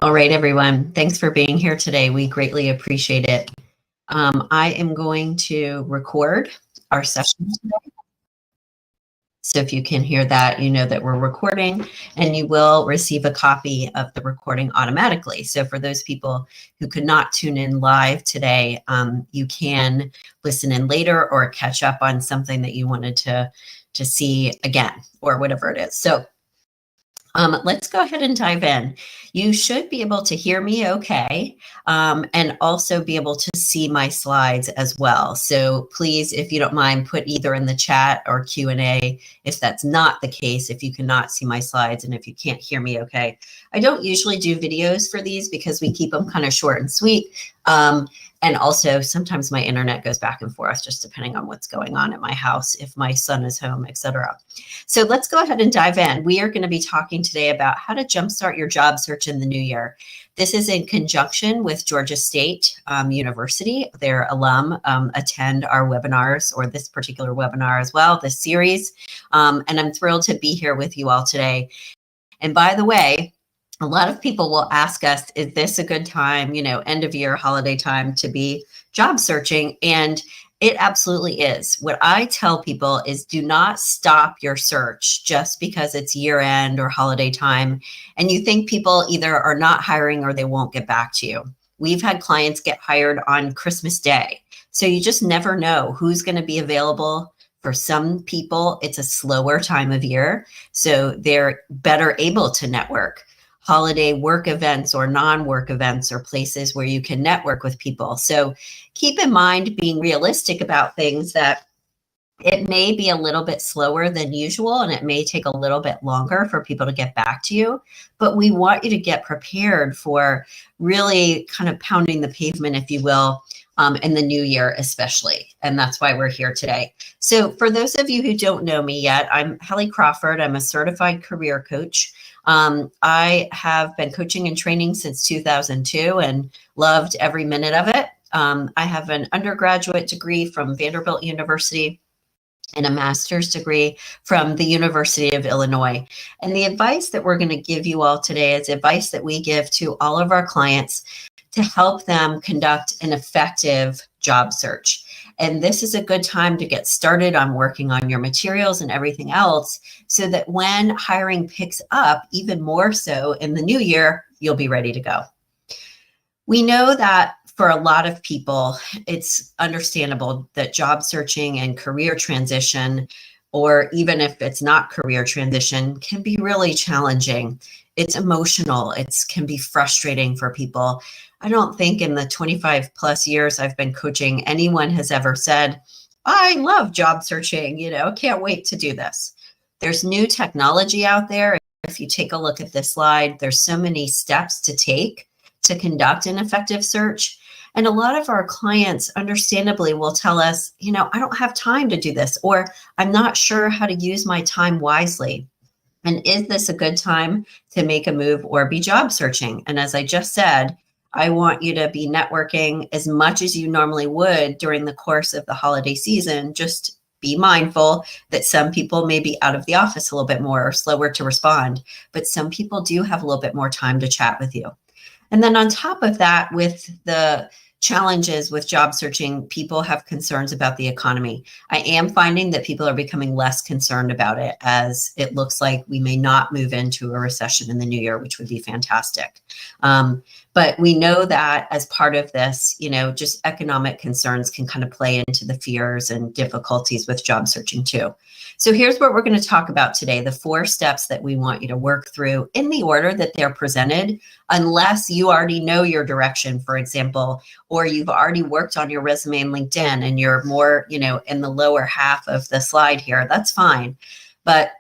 All right, everyone. Thanks for being here today. We greatly appreciate it. I am going to record our session today. So if you can hear that, you know that we're recording, and you will receive a copy of the recording automatically. So for those people who could not tune in live today, you can listen in later or catch up on something that you wanted to see again or whatever it is. So let's go ahead and dive in. You should be able to hear me okay, and also be able to see my slides as well. So please, if you don't mind, put either in the chat or Q&A if that's not the case, if you cannot see my slides and if you can't hear me okay. I don't usually do videos for these because we keep them kind of short and sweet. And also sometimes my internet goes back and forth just depending on what's going on at my house, if my son is home, etc. So let's go ahead and dive in. We are going to be talking today about how to jumpstart your job search in the new year. This is in conjunction with Georgia State University. Their alum attend our webinars, or this particular webinar as well, this series. And I'm thrilled to be here with you all today. And by the way, a lot of people will ask us, is this a good time, end of year, holiday time to be job searching? And it absolutely is. What I tell people is do not stop your search just because it's year end or holiday time and you think people either are not hiring or they won't get back to you. We've had clients get hired on Christmas Day. So you just never know who's going to be available. For some people, it's a slower time of year, so they're better able to network. Holiday work events or non-work events are places where you can network with people. So keep in mind being realistic about things, that it may be a little bit slower than usual and it may take a little bit longer for people to get back to you, but we want you to get prepared for really kind of pounding the pavement, if you will, in the new year especially. And that's why we're here today. So for those of you who don't know me yet, I'm Hallie Crawford. I'm a certified career coach. I have been coaching and training since 2002 and loved every minute of it. I have an undergraduate degree from Vanderbilt University and a master's degree from the University of Illinois. And the advice that we're going to give you all today is advice that we give to all of our clients to help them conduct an effective job search. And this is a good time to get started on working on your materials and everything else so that when hiring picks up, even more so in the new year, you'll be ready to go. We know that for a lot of people, it's understandable that job searching and career transition, or even if it's not career transition, can be really challenging. It's emotional. It can be frustrating for people. I don't think in the 25 plus years I've been coaching, anyone has ever said, I love job searching, can't wait to do this. There's new technology out there. If you take a look at this slide, there's so many steps to take to conduct an effective search. And a lot of our clients understandably will tell us, I don't have time to do this, or I'm not sure how to use my time wisely. And is this a good time to make a move or be job searching? And as I just said, I want you to be networking as much as you normally would during the course of the holiday season. Just be mindful that some people may be out of the office a little bit more or slower to respond, but some people do have a little bit more time to chat with you. And then on top of that, with the challenges with job searching, people have concerns about the economy. I am finding that people are becoming less concerned about it, as it looks like we may not move into a recession in the new year, which would be fantastic. But we know that as part of this, just economic concerns can kind of play into the fears and difficulties with job searching too. So here's what we're going to talk about today, the 4 steps that we want you to work through in the order that they're presented, unless you already know your direction, for example, or you've already worked on your resume and LinkedIn and you're more, in the lower half of the slide here, that's fine. But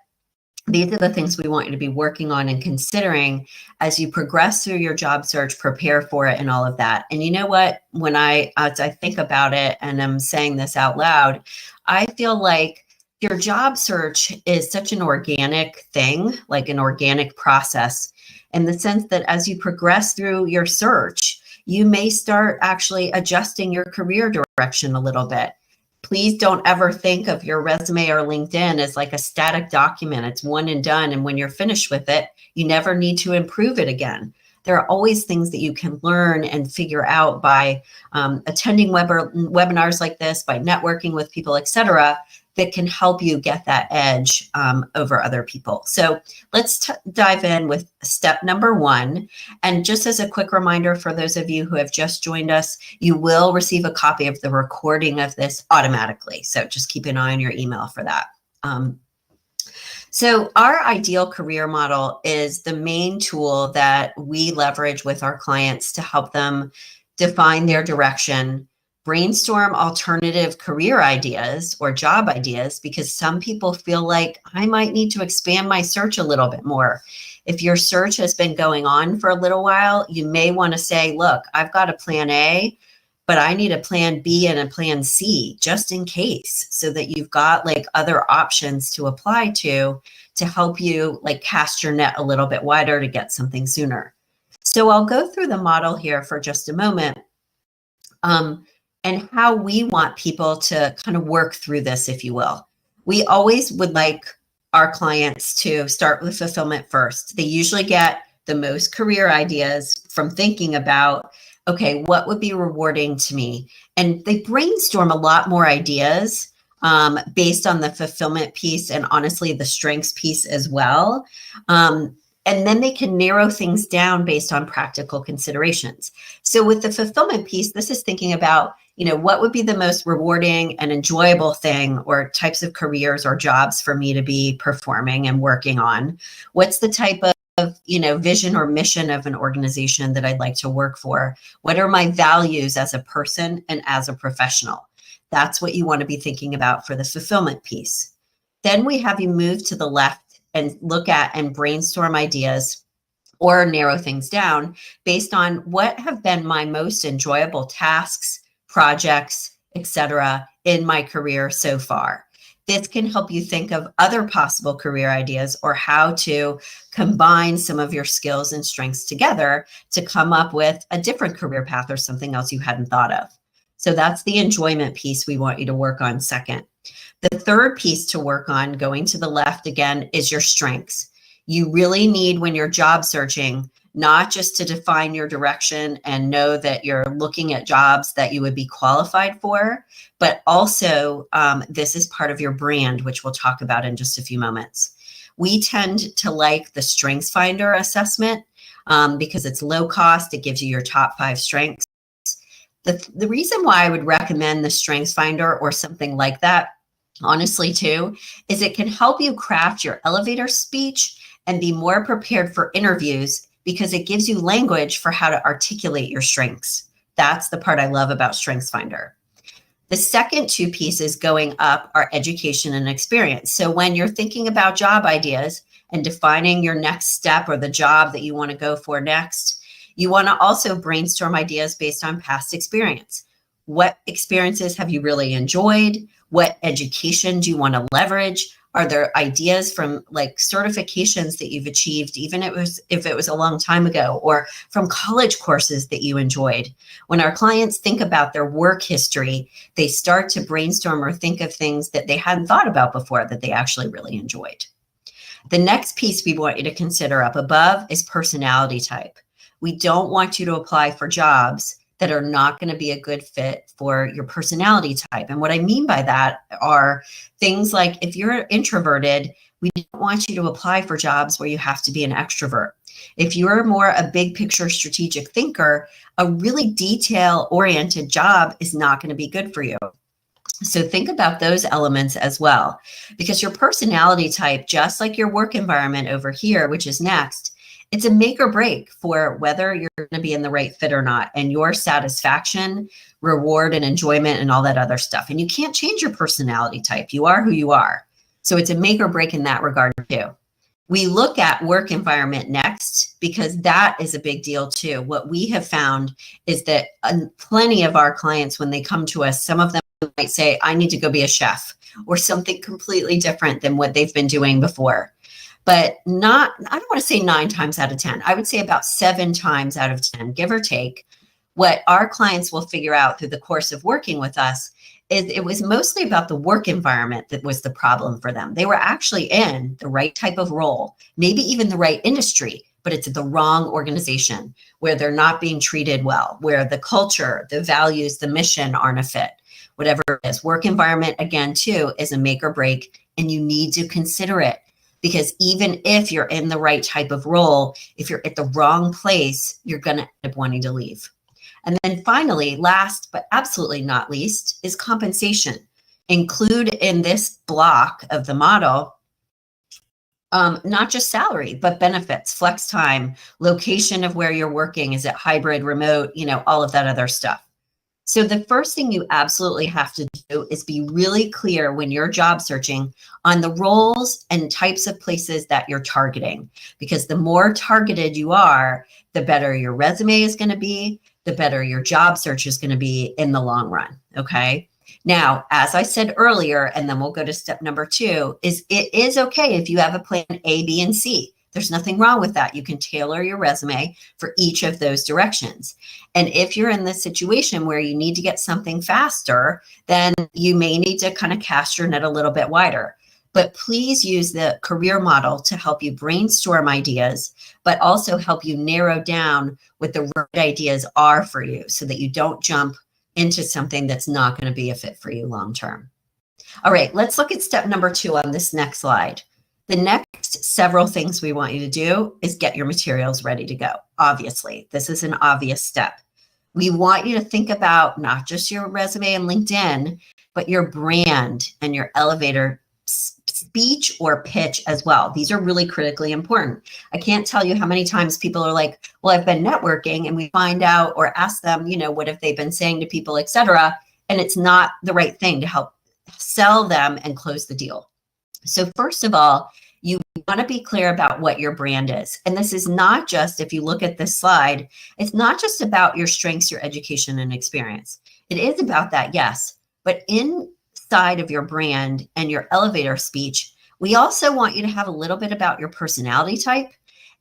these are the things we want you to be working on and considering as you progress through your job search, prepare for it and all of that. And you know what, as I think about it and I'm saying this out loud, I feel like your job search is such an organic thing, like an organic process, in the sense that as you progress through your search, you may start actually adjusting your career direction a little bit. Please don't ever think of your resume or LinkedIn as like a static document. It's one and done. And when you're finished with it, you never need to improve it again. There are always things that you can learn and figure out by attending webinars like this, by networking with people, etc., that can help you get that edge over other people. So let's dive in with step number 1. And just as a quick reminder for those of you who have just joined us, you will receive a copy of the recording of this automatically. So just keep an eye on your email for that. So our ideal career model is the main tool that we leverage with our clients to help them define their direction, brainstorm alternative career ideas or job ideas, because some people feel like I might need to expand my search a little bit more. If your search has been going on for a little while, you may want to say, look, I've got a plan A, but I need a plan B and a plan C just in case, so that you've got like other options to apply to help you like cast your net a little bit wider to get something sooner. So I'll go through the model here for just a moment and how we want people to kind of work through this, if you will. We always would like our clients to start with fulfillment first. They usually get the most career ideas from thinking about, okay, what would be rewarding to me? And they brainstorm a lot more ideas based on the fulfillment piece and honestly the strengths piece as well. And then they can narrow things down based on practical considerations. So with the fulfillment piece, this is thinking about, what would be the most rewarding and enjoyable thing or types of careers or jobs for me to be performing and working on? What's the type of vision or mission of an organization that I'd like to work for? What are my values as a person and as a professional? That's what you want to be thinking about for the fulfillment piece. Then we have you move to the left and look at and brainstorm ideas or narrow things down based on what have been my most enjoyable tasks, projects, etc. in my career so far. This can help you think of other possible career ideas or how to combine some of your skills and strengths together to come up with a different career path or something else you hadn't thought of. So that's the enjoyment piece we want you to work on second. The third piece to work on, going to the left again, is your strengths. You really need, when you're job searching, not just to define your direction and know that you're looking at jobs that you would be qualified for, but also this is part of your brand, which we'll talk about in just a few moments. We tend to like the Strengths Finder assessment because it's low cost. It gives you your top 5 strengths. The reason why I would recommend the Strengths Finder or something like that, honestly, too, is it can help you craft your elevator speech and be more prepared for interviews because it gives you language for how to articulate your strengths. That's the part I love about Strengths Finder. The second 2 pieces going up are education and experience. So when you're thinking about job ideas and defining your next step or the job that you want to go for next, you want to also brainstorm ideas based on past experience. What experiences have you really enjoyed? What education do you want to leverage? Are there ideas from like certifications that you've achieved, even if it was a long time ago, or from college courses that you enjoyed? When our clients think about their work history, they start to brainstorm or think of things that they hadn't thought about before that they actually really enjoyed. The next piece we want you to consider up above is personality type. We don't want you to apply for jobs that are not going to be a good fit for your personality type. And what I mean by that are things like, if you're introverted, we don't want you to apply for jobs where you have to be an extrovert. If you're more a big picture strategic thinker, a really detail oriented job is not going to be good for you. So think about those elements as well, because your personality type, just like your work environment over here, which is next, it's a make or break for whether you're going to be in the right fit or not, and your satisfaction, reward, and enjoyment, and all that other stuff. And you can't change your personality type. You are who you are. So it's a make or break in that regard too. We look at work environment next because that is a big deal too. What we have found is that plenty of our clients, when they come to us, some of them might say, I need to go be a chef or something completely different than what they've been doing before. But I don't want to say 9 times out of 10. I would say about 7 times out of 10, give or take, what our clients will figure out through the course of working with us is it was mostly about the work environment that was the problem for them. They were actually in the right type of role, maybe even the right industry, but it's the wrong organization where they're not being treated well, where the culture, the values, the mission aren't a fit, whatever it is. Work environment, again, too, is a make or break, and you need to consider it. Because even if you're in the right type of role, if you're at the wrong place, you're going to end up wanting to leave. And then finally, last but absolutely not least, is compensation. Include in this block of the model, not just salary, but benefits, flex time, location of where you're working. Is it hybrid, remote, all of that other stuff. So the first thing you absolutely have to do is be really clear when you're job searching on the roles and types of places that you're targeting, because the more targeted you are, the better your resume is going to be, the better your job search is going to be in the long run. Okay. Now, as I said earlier, and then we'll go to step number 2, is it is okay if you have a plan A, B, and C. There's nothing wrong with that. You can tailor your resume for each of those directions. And if you're in this situation where you need to get something faster, then you may need to kind of cast your net a little bit wider. But please use the career model to help you brainstorm ideas, but also help you narrow down what the right ideas are for you so that you don't jump into something that's not going to be a fit for you long term. All right, let's look at step number 2 on this next slide. The next several things we want you to do is get your materials ready to go. Obviously, this is an obvious step. We want you to think about not just your resume and LinkedIn, but your brand and your elevator speech or pitch as well. These are really critically important. I can't tell you how many times people are like, well, I've been networking, and we find out or ask them, what have they been saying to people, et cetera. And it's not the right thing to help sell them and close the deal. So first of all, you want to be clear about what your brand is. And this is not just, if you look at this slide, it's not just about your strengths, your education, and experience. It is about that, yes. But inside of your brand and your elevator speech, we also want you to have a little bit about your personality type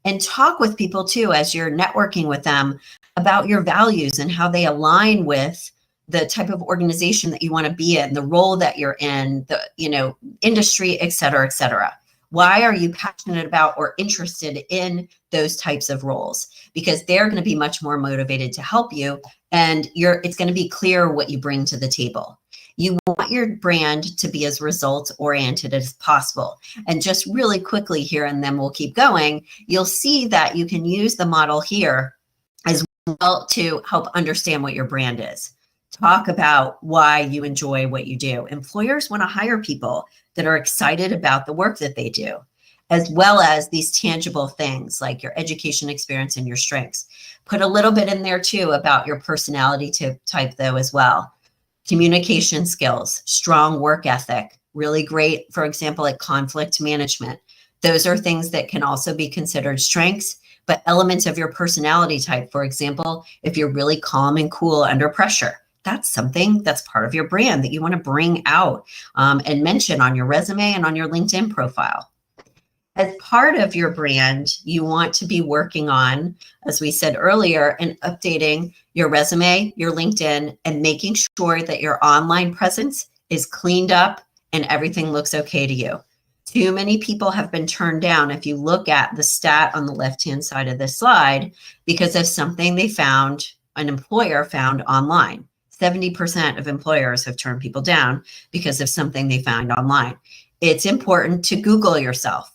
and talk with people too, as you're networking with them, about your values and how they align with the type of organization that you want to be in, the role that you're in, the industry, et cetera, et cetera. Why are you passionate about or interested in those types of roles? Because they're going to be much more motivated to help you, and it's going to be clear what you bring to the table. You want your brand to be as results oriented as possible. And just really quickly here, and then we'll keep going, you'll see that you can use the model here as well to help understand what your brand is. Talk about why you enjoy what you do. Employers want to hire people that are excited about the work that they do, as well as these tangible things like your education experience and your strengths. Put a little bit in there too about your personality type though as well. Communication skills, strong work ethic, really great, for example, at conflict management. Those are things that can also be considered strengths, but elements of your personality type, for example, if you're really calm and cool under pressure, that's something that's part of your brand that you want to bring out and mention on your resume and on your LinkedIn profile. As part of your brand, you want to be working on, as we said earlier, and updating your resume, your LinkedIn, and making sure that your online presence is cleaned up and everything looks okay to you. Too many people have been turned down, if you look at the stat on the left-hand side of this slide, because of something they found, an employer found online. 70% of employers have turned people down because of something they found online. It's important to Google yourself.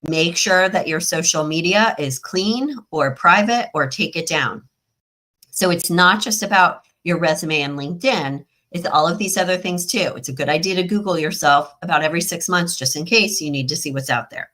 Make sure that your social media is clean or private, or take it down. So it's not just about your resume and LinkedIn, it's all of these other things too. It's a good idea to Google yourself about every 6 months, just in case you need to see what's out there.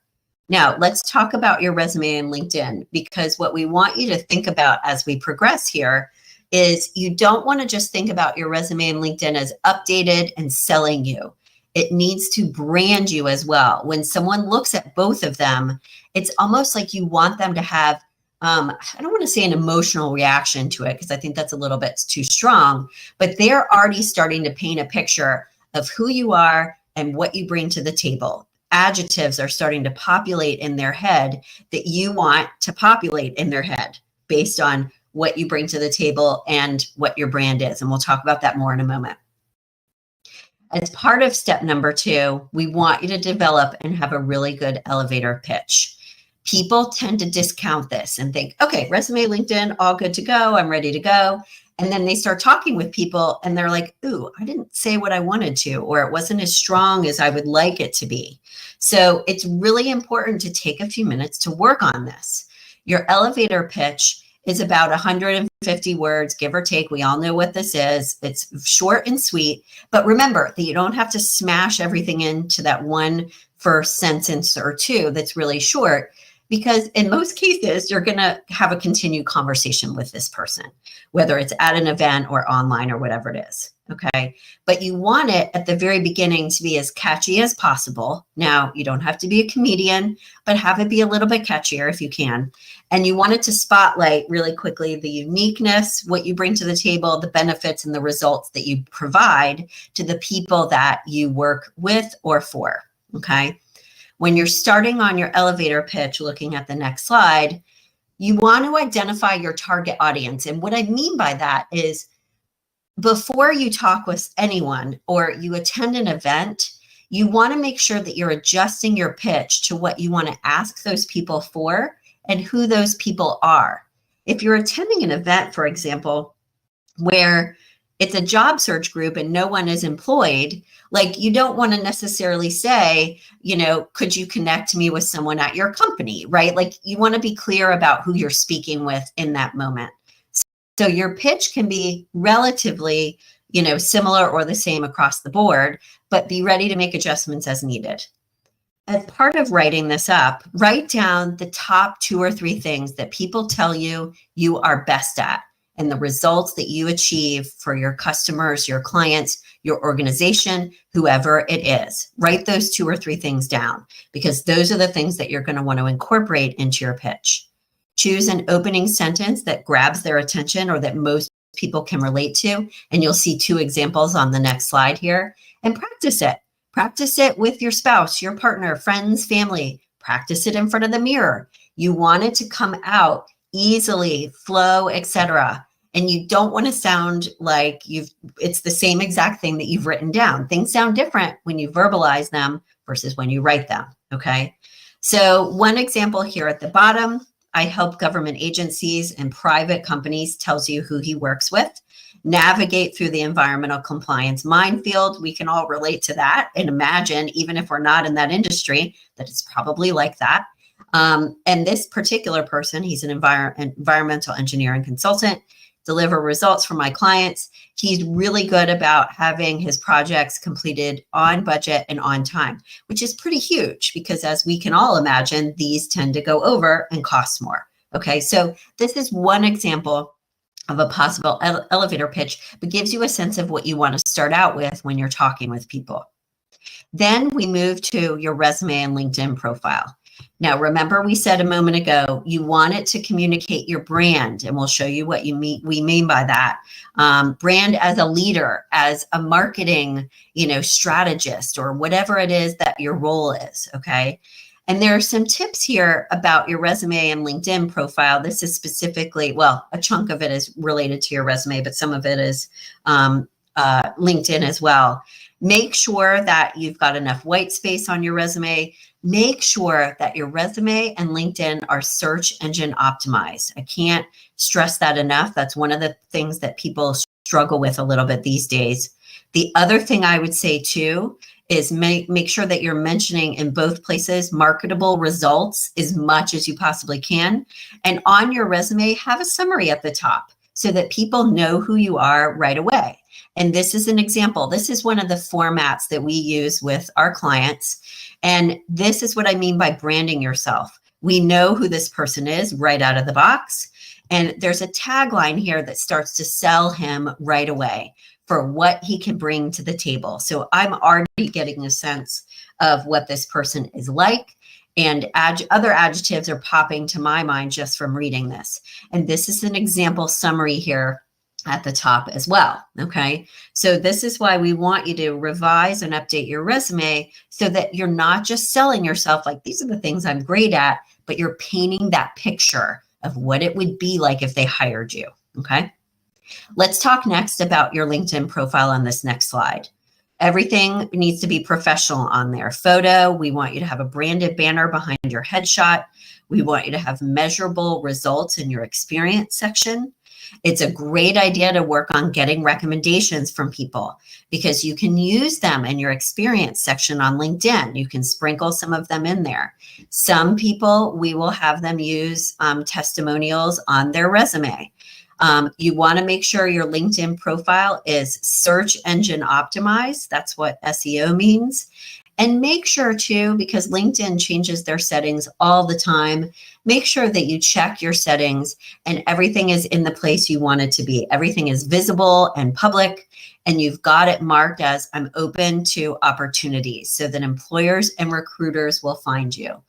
Now, let's talk about your resume and LinkedIn, because what we want you to think about as we progress here is you don't want to just think about your resume and LinkedIn as updated and selling you. It needs to brand you as well. When someone looks at both of them, it's almost like you want them to have, I don't want to say an emotional reaction to it, because I think that's a little bit too strong, but they're already starting to paint a picture of who you are and what you bring to the table. Adjectives are starting to populate in their head that you want to populate in their head based on what you bring to the table and what your brand is. And we'll talk about that more in a moment. As part of step number 2, we want you to develop and have a really good elevator pitch. People tend to discount this and think, okay, resume, LinkedIn, all good to go. I'm ready to go. And then they start talking with people and they're like, ooh, I didn't say what I wanted to, or it wasn't as strong as I would like it to be. So it's really important to take a few minutes to work on this. Your elevator pitch is about 150 words, give or take. We all know what this is. It's short and sweet, but remember that you don't have to smash everything into that one first sentence or two that's really short, because in most cases, you're going to have a continued conversation with this person, whether it's at an event or online or whatever it is. Okay. But you want it at the very beginning to be as catchy as possible. Now, you don't have to be a comedian, but have it be a little bit catchier if you can. And you want it to spotlight really quickly the uniqueness, what you bring to the table, the benefits and the results that you provide to the people that you work with or for. Okay. When you're starting on your elevator pitch, looking at the next slide, you want to identify your target audience. And what I mean by that is, before you talk with anyone or you attend an event, you want to make sure that you're adjusting your pitch to what you want to ask those people for and who those people are. If you're attending an event, for example, where it's a job search group and no one is employed, like you don't want to necessarily say, could you connect me with someone at your company, right? Like you want to be clear about who you're speaking with in that moment. So your pitch can be relatively, similar or the same across the board, but be ready to make adjustments as needed. As part of writing this up, write down the top 2 or 3 things that people tell you you are best at and the results that you achieve for your customers, your clients, your organization, whoever it is. Write those 2 or 3 things down, because those are the things that you're going to want to incorporate into your pitch. Choose an opening sentence that grabs their attention or that most people can relate to. And you'll see 2 examples on the next slide here. And practice it. Practice it with your spouse, your partner, friends, family. Practice it in front of the mirror. You want it to come out easily, flow, etc. And you don't want to sound like it's the same exact thing that you've written down. Things sound different when you verbalize them versus when you write them. Okay. So one example here at the bottom, I help government agencies and private companies, tells you who he works with, navigate through the environmental compliance minefield. We can all relate to that and imagine, even if we're not in that industry, that it's probably like that. And this particular person, he's an environmental engineer and consultant, deliver results for my clients. He's really good about having his projects completed on budget and on time, which is pretty huge because, as we can all imagine, these tend to go over and cost more. Okay, so this is one example of a possible elevator pitch, but gives you a sense of what you want to start out with when you're talking with people. Then we move to your resume and LinkedIn profile. Now, remember we said a moment ago, you want it to communicate your brand, and we'll show you what we mean by that. Brand as a leader, as a marketing, strategist, or whatever it is that your role is, okay? And there are some tips here about your resume and LinkedIn profile. This is specifically, well, a chunk of it is related to your resume, but some of it is LinkedIn as well. Make sure that you've got enough white space on your resume. Make sure that your resume and LinkedIn are search engine optimized. I can't stress that enough. That's one of the things that people struggle with a little bit these days. The other thing I would say too is make sure that you're mentioning in both places marketable results as much as you possibly can. And on your resume, have a summary at the top so that people know who you are right away. And this is an example. This is one of the formats that we use with our clients. And this is what I mean by branding yourself. We know who this person is right out of the box. And there's a tagline here that starts to sell him right away for what he can bring to the table. So I'm already getting a sense of what this person is like. And other adjectives are popping to my mind just from reading this. And this is an example summary here at the top as well. Okay. So this is why we want you to revise and update your resume so that you're not just selling yourself like these are the things I'm great at, but you're painting that picture of what it would be like if they hired you. Okay. Let's talk next about your LinkedIn profile on this next slide. Everything needs to be professional on there. Photo, we want you to have a branded banner behind your headshot. We want you to have measurable results in your experience section. It's a great idea to work on getting recommendations from people because you can use them in your experience section on LinkedIn. You can sprinkle some of them in there. Some people, we will have them use testimonials on their resume. You want to make sure your LinkedIn profile is search engine optimized. That's what SEO means. And make sure too, because LinkedIn changes their settings all the time, make sure that you check your settings and everything is in the place you want it to be. Everything is visible and public, and you've got it marked as I'm open to opportunities so that employers and recruiters will find you.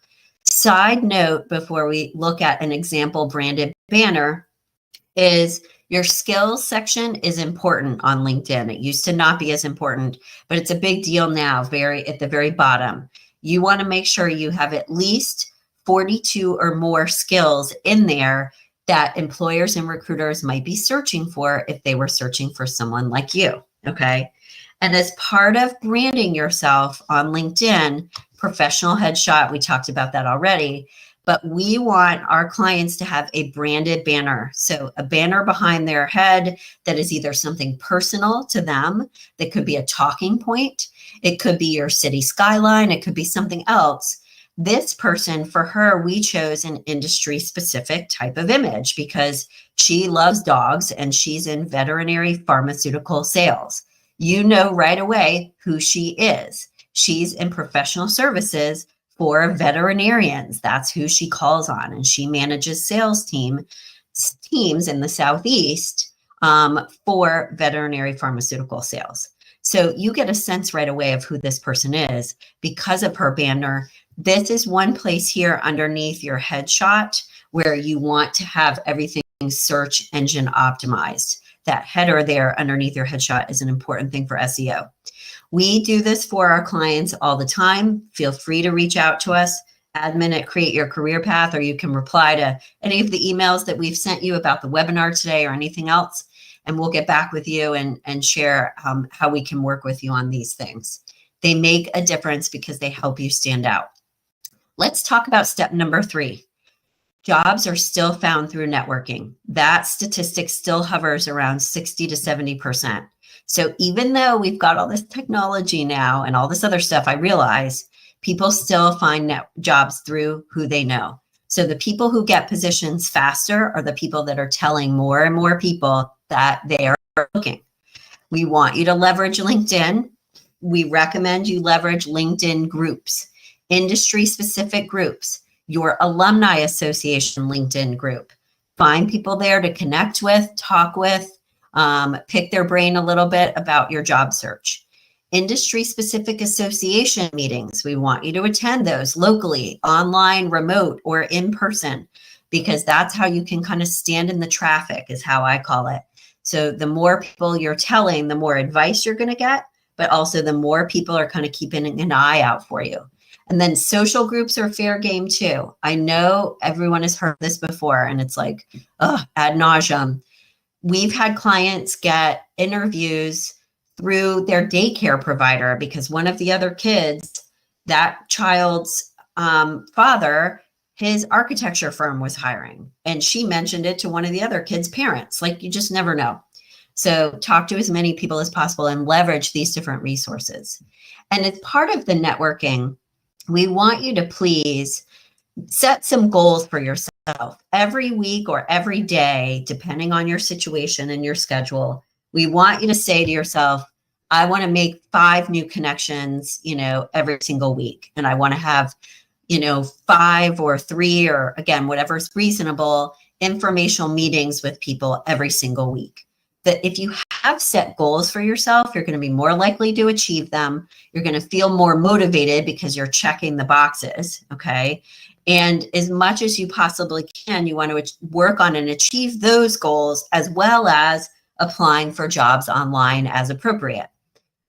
Side note, before we look at an example branded banner, is your skills section is important on LinkedIn. It used to not be as important, but it's a big deal now, at the very bottom. You want to make sure you have at least 42 or more skills in there that employers and recruiters might be searching for if they were searching for someone like you, okay? And as part of branding yourself on LinkedIn, professional headshot, we talked about that already, but we want our clients to have a branded banner. So a banner behind their head that is either something personal to them, that could be a talking point. It could be your city skyline. It could be something else. This person, for her, we chose an industry specific type of image because she loves dogs and she's in veterinary pharmaceutical sales. You know right away who she is. She's in professional services for veterinarians. That's who she calls on. And she manages sales teams in the Southeast for veterinary pharmaceutical sales. So you get a sense right away of who this person is because of her banner. This is one place here underneath your headshot where you want to have everything search engine optimized. That header there underneath your headshot is an important thing for SEO. We do this for our clients all the time. Feel free to reach out to us, admin at Create Your Career Path, or you can reply to any of the emails that we've sent you about the webinar today or anything else, and we'll get back with you and share how we can work with you on these things. They make a difference because they help you stand out. Let's talk about step number 3. Jobs are still found through networking. That statistic still hovers around 60 to 70%. So even though we've got all this technology now and all this other stuff, I realize people still find jobs through who they know. So the people who get positions faster are the people that are telling more and more people that they are looking. We want you to leverage LinkedIn. We recommend you leverage LinkedIn groups, industry-specific groups, your Alumni Association LinkedIn group. Find people there to connect with, talk with, pick their brain a little bit about your job search. Industry-specific association meetings, we want you to attend those locally, online, remote, or in person, because that's how you can kind of stand in the traffic, is how I call it. So the more people you're telling, the more advice you're going to get, but also the more people are kind of keeping an eye out for you. And then social groups are fair game too. I know everyone has heard this before, and it's like, ad nauseum. We've had clients get interviews through their daycare provider because one of the other kids, that child's father, his architecture firm was hiring, and she mentioned it to one of the other kids' parents. Like, you just never know. So talk to as many people as possible and leverage these different resources. And as part of the networking, we want you to please set some goals for yourself every week or every day, depending on your situation and your schedule. We want you to say to yourself, I want to make 5 new connections, every single week. And I want to have, 5 or 3, or again, whatever's reasonable, informational meetings with people every single week. That if you have set goals for yourself, you're going to be more likely to achieve them. You're going to feel more motivated because you're checking the boxes. Okay. And as much as you possibly can, you want to work on and achieve those goals, as well as applying for jobs online as appropriate.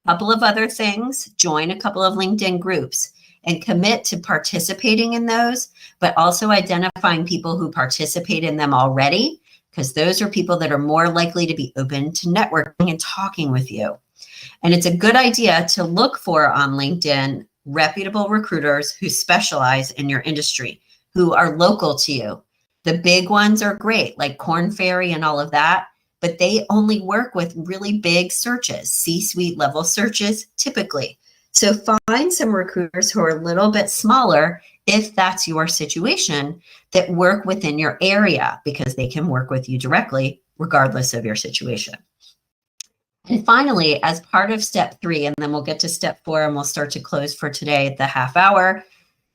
A couple of other things: join a couple of LinkedIn groups and commit to participating in those, but also identifying people who participate in them already, because those are people that are more likely to be open to networking and talking with you. And it's a good idea to look for on LinkedIn reputable recruiters who specialize in your industry, who are local to you. The big ones are great, like Korn Ferry and all of that, but they only work with really big searches, C-suite level searches typically. So find some recruiters who are a little bit smaller, if that's your situation, that work within your area, because they can work with you directly regardless of your situation. And finally, as part of step 3, and then we'll get to step 4 and we'll start to close for today at the half hour,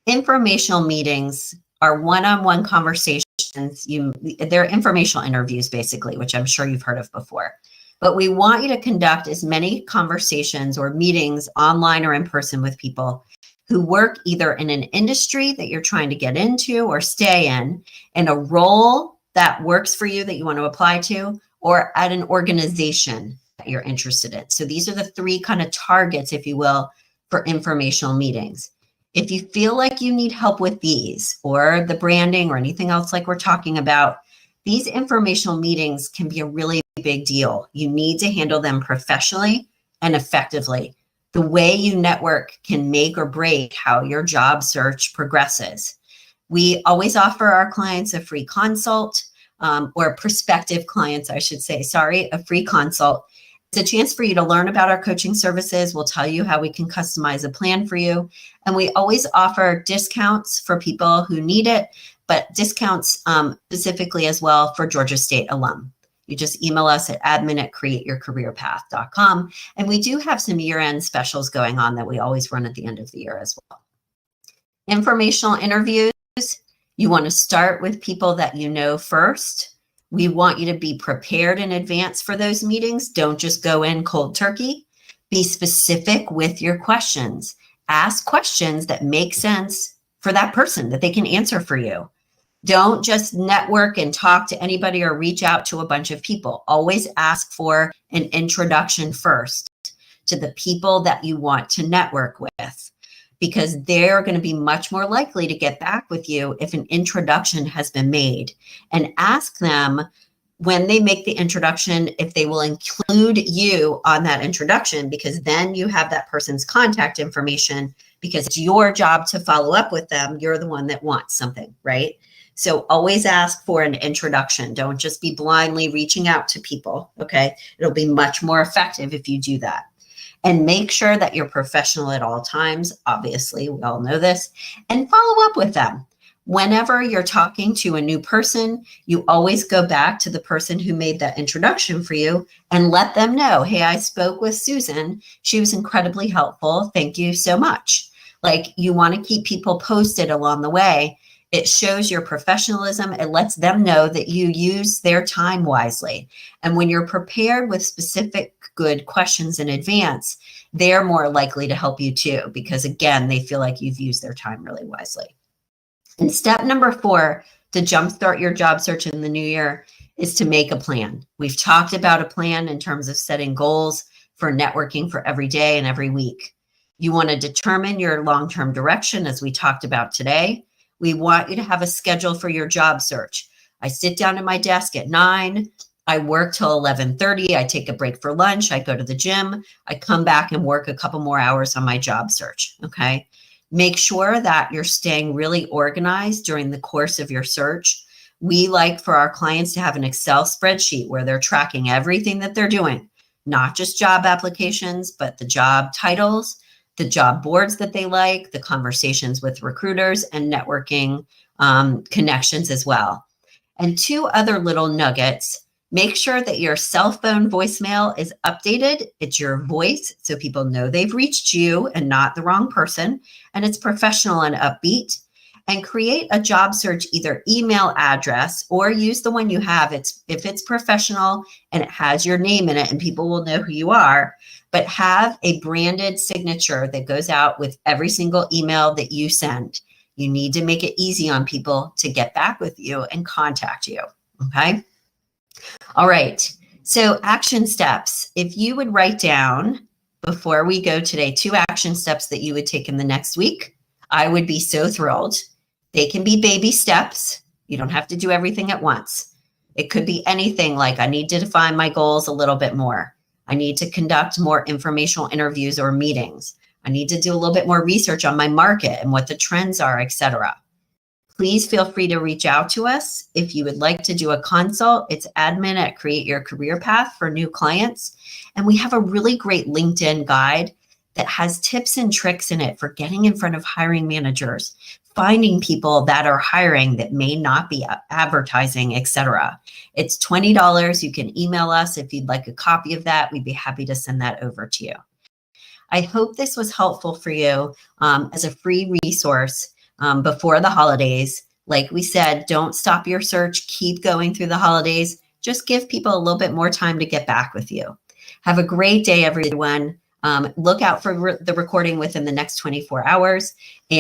informational meetings are one-on-one conversations. They're informational interviews basically, which I'm sure you've heard of before. But we want you to conduct as many conversations or meetings online or in person with people who work either in an industry that you're trying to get into or stay in a role that works for you that you want to apply to, or at an organization that you're interested in. So these are the 3 kind of targets, if you will, for informational meetings. If you feel like you need help with these or the branding or anything else like we're talking about, these informational meetings can be a really big deal. You need to handle them professionally and effectively. The way you network can make or break how your job search progresses. We always offer our clients a free consult, or prospective clients, I should say, a free consult. It's a chance for you to learn about our coaching services. We'll tell you how we can customize a plan for you. And we always offer discounts for people who need it, but discounts specifically as well for Georgia State alum. You just email us at admin@createyourcareerpath.com. And we do have some year-end specials going on that we always run at the end of the year as well. Informational interviews, you want to start with people that you know first. We want you to be prepared in advance for those meetings. Don't just go in cold turkey. Be specific with your questions. Ask questions that make sense for that person, that they can answer for you. Don't just network and talk to anybody or reach out to a bunch of people. Always ask for an introduction first to the people that you want to network with, because they're going to be much more likely to get back with you if an introduction has been made. And ask them when they make the introduction if they will include you on that introduction, because then you have that person's contact information, because it's your job to follow up with them. You're the one that wants something, right? So always ask for an introduction. Don't just be blindly reaching out to people, okay? It'll be much more effective if you do that. And make sure that you're professional at all times. Obviously, we all know this. And follow up with them. Whenever you're talking to a new person, you always go back to the person who made that introduction for you and let them know, hey, I spoke with Susan. She was incredibly helpful. Thank you so much. Like, you want to keep people posted along the way. It shows your professionalism. It lets them know that you use their time wisely. And when you're prepared with specific good questions in advance, they're more likely to help you too, because again, they feel like you've used their time really wisely. And step number 4 to jumpstart your job search in the new year is to make a plan. We've talked about a plan in terms of setting goals for networking for every day and every week. You want to determine your long-term direction, as we talked about today. We want you to have a schedule for your job search. I sit down at my desk at 9. I work till 11:30. I take a break for lunch. I go to the gym. I come back and work a couple more hours on my job search. Okay. Make sure that you're staying really organized during the course of your search. We like for our clients to have an Excel spreadsheet where they're tracking everything that they're doing, not just job applications, but the job titles, the job boards that they like, the conversations with recruiters, and networking connections as well. And 2 other little nuggets. Make sure that your cell phone voicemail is updated. It's your voice, so people know they've reached you and not the wrong person, and it's professional and upbeat. And create a job search, either email address or use the one you have. If it's professional and it has your name in it and people will know who you are, but have a branded signature that goes out with every single email that you send. You need to make it easy on people to get back with you and contact you, okay? All right, so action steps. If you would write down, before we go today, 2 action steps that you would take in the next week, I would be so thrilled. They can be baby steps. You don't have to do everything at once. It could be anything like, I need to define my goals a little bit more. I need to conduct more informational interviews or meetings. I need to do a little bit more research on my market and what the trends are, etc. Please feel free to reach out to us. If you would like to do a consult, it's admin at Create Your Career Path for new clients. And we have a really great LinkedIn guide that has tips and tricks in it for getting in front of hiring managers, finding people that are hiring that may not be advertising, etc. It's $20. You can email us if you'd like a copy of that. We'd be happy to send that over to you. I hope this was helpful for you as a free resource before the holidays. Like we said, don't stop your search. Keep going through the holidays. Just give people a little bit more time to get back with you. Have a great day, everyone. Look out for the recording within the next 24 hours. And